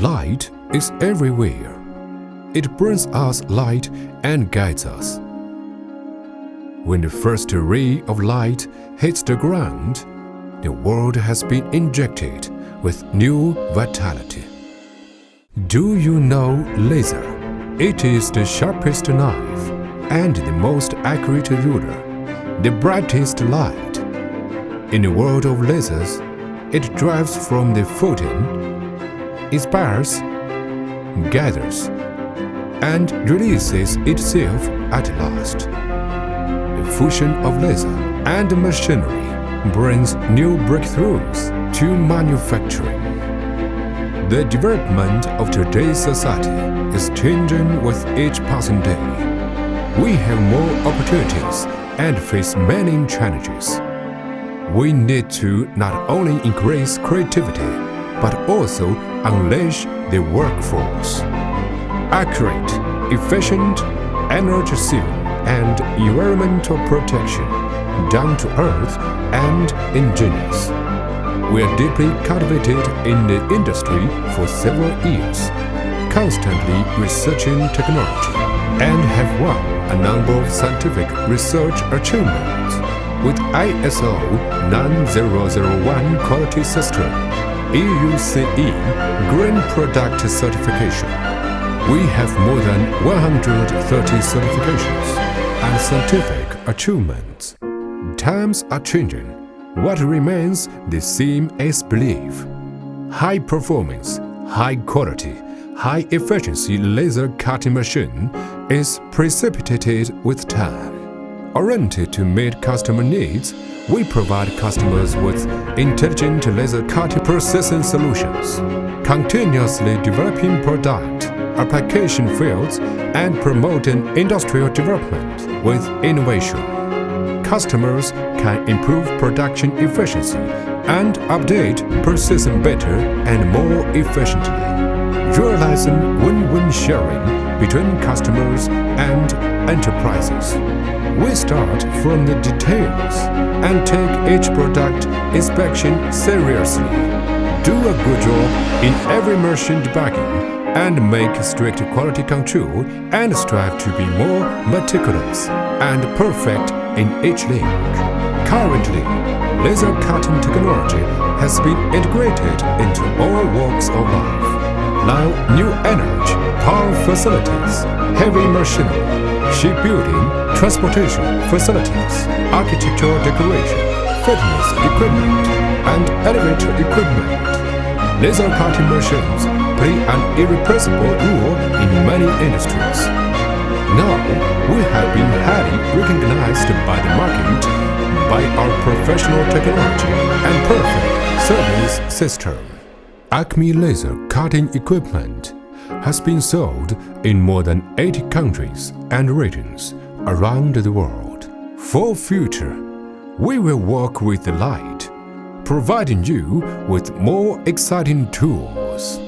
Light is everywhere. It brings us light and guides us. When the first ray of light hits the ground, the world has been injected with new vitality. Do you know laser? It is the sharpest knife and the most accurate ruler, the brightest light. In the world of lasers, it drives from the photon, inspires, gathers, and releases itself at last. The fusion of laser and machinery brings new breakthroughs to manufacturing. The development of today's society is changing with each passing day. We have more opportunities and face many challenges. We need to not only increase creativity, but also unleash the workforce. Accurate, efficient, energy-saving, and environmental protection, down to earth and ingenious. We are deeply cultivated in the industry for several years, constantly researching technology, and have won a number of scientific research achievements with ISO 9001 quality system, EUCE Green Product Certification. We have more than 130 certifications and scientific achievements. Times are changing. What remains the same is belief. High performance, high quality, high efficiency laser cutting machine is precipitated with time. Oriented to meet customer needs, we provide customers with intelligent laser cutting processing solutions, continuously developing product, application fields, and promoting industrial development with innovation. Customers can improve production efficiency and update processing better and more efficiently, realizing win-win sharing between customers and enterprises. We start from the details and take each product inspection seriously, do a good job in every machine debugging, and make strict quality control and strive to be more meticulous and perfect in each link. Currently, laser cutting technology has been integrated into all walks of life. Now, new energy, power facilities, heavy machinery, shipbuilding, transportation facilities, architectural decoration, fitness equipment, and elevator equipment. Laser cutting machines play an irreplaceable role in many industries. Now, we have been highly recognized by the market by our professional technology and perfect service system. Acme laser cutting equipment has been sold in more than 80 countries and regions around the world. For future, we will work with the light, providing you with more exciting tools.